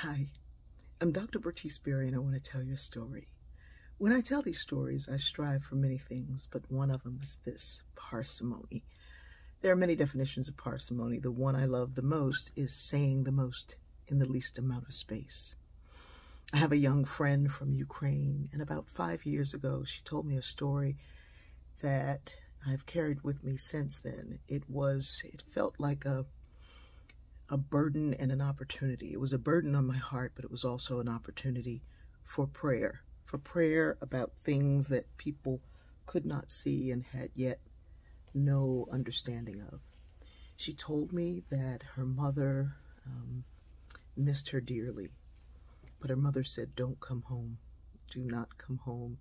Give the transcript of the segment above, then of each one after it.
Hi, I'm Dr. Bertice Berry, and I want to tell you a story. When I tell these stories, I strive for many things, but one of them is this: parsimony. There are many definitions of parsimony. The one I love the most is saying the most in the least amount of space. I have a young friend from Ukraine, and about 5 years ago, she told me a story that I've carried with me since then. It felt like a burden and an opportunity. It was a burden on my heart, but it was also an opportunity for prayer about things that people could not see and had yet no understanding of. She told me that her mother missed her dearly, but her mother said, "Don't come home. Do not come home."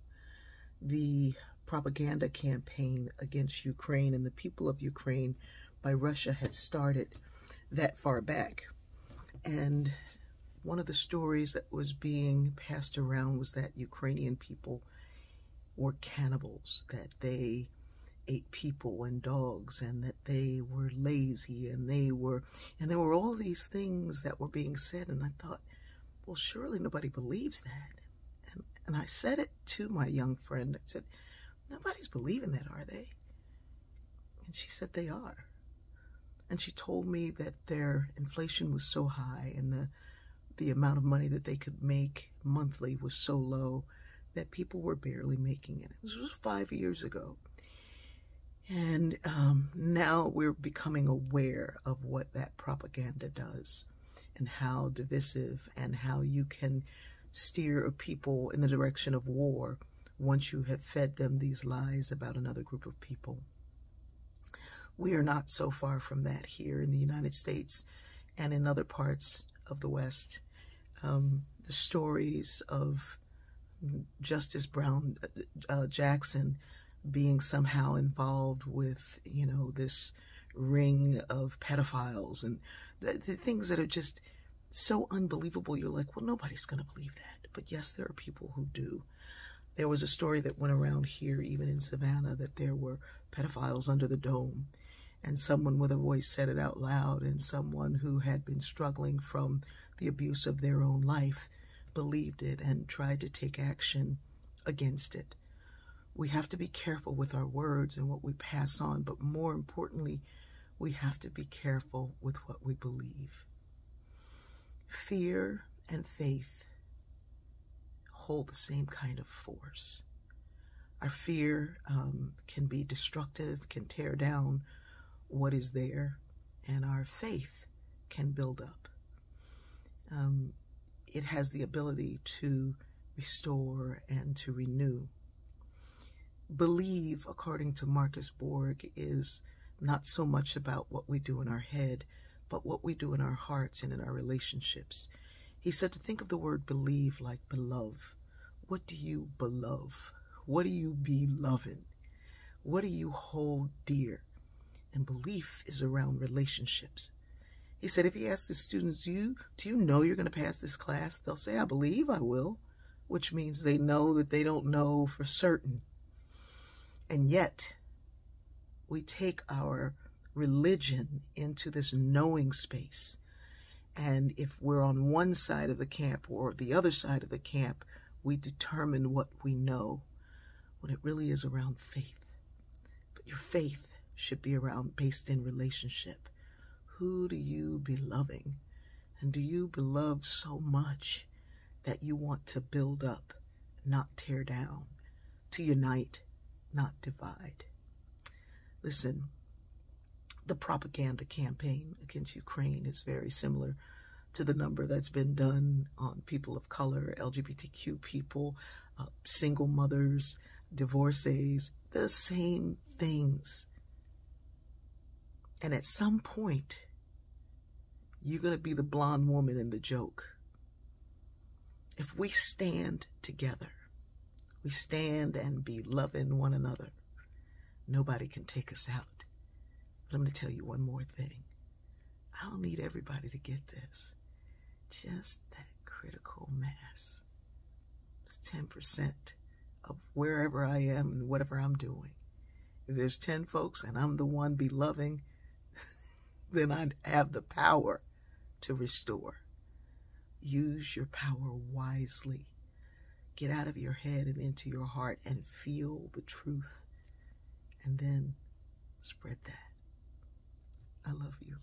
The propaganda campaign against Ukraine and the people of Ukraine by Russia had started that far back. And one of the stories that was being passed around was that Ukrainian people were cannibals, that they ate people and dogs, and that they were lazy, and there were all these things that were being said. And I thought, well, surely nobody believes that. And I said it to my young friend. I said, nobody's believing that, are they? And she said they are. And she told me that their inflation was so high and the amount of money that they could make monthly was so low that people were barely making it. This was 5 years ago. And now we're becoming aware of what that propaganda does and how divisive and how you can steer people in the direction of war once you have fed them these lies about another group of people. We are not so far from that here in the United States and in other parts of the West. The stories of Justice Brown Jackson being somehow involved with, this ring of pedophiles and the things that are just so unbelievable. You're like, well, nobody's going to believe that. But yes, there are people who do. There was a story that went around here, even in Savannah, that there were pedophiles under the dome. And someone with a voice said it out loud, and someone who had been struggling from the abuse of their own life believed it and tried to take action against it. We have to be careful with our words and what we pass on, but more importantly, we have to be careful with what we believe. Fear and faith hold the same kind of force. Our fear can be destructive, can tear down what is there, and our faith can build up. It has the ability to restore and to renew. Believe, according to Marcus Borg, is not so much about what we do in our head, but what we do in our hearts and in our relationships. He said to think of the word believe like beloved. What do you beloved? What do you be loving? What do you hold dear? And belief is around relationships. He said if he asked the students, do you know you're going to pass this class? They'll say, I believe I will, which means they know that they don't know for certain. And yet, we take our religion into this knowing space. And if we're on one side of the camp or the other side of the camp, we determine what we know, when it really is around faith. But your faith should be based in relationship. Who do you be loving? And do you beloved so much that you want to build up, not tear down, to unite, not divide? Listen, the propaganda campaign against Ukraine is very similar to the number that's been done on people of color, LGBTQ people, single mothers, divorcees, the same things. And at some point, you're going to be the blonde woman in the joke. If we stand together, we stand and be loving one another, nobody can take us out. But I'm going to tell you one more thing. I don't need everybody to get this. Just that critical mass. It's 10% of wherever I am and whatever I'm doing. If there's 10 folks and I'm the one be loving, then I'd have the power to restore. Use your power wisely. Get out of your head and into your heart and feel the truth. And then spread that. I love you.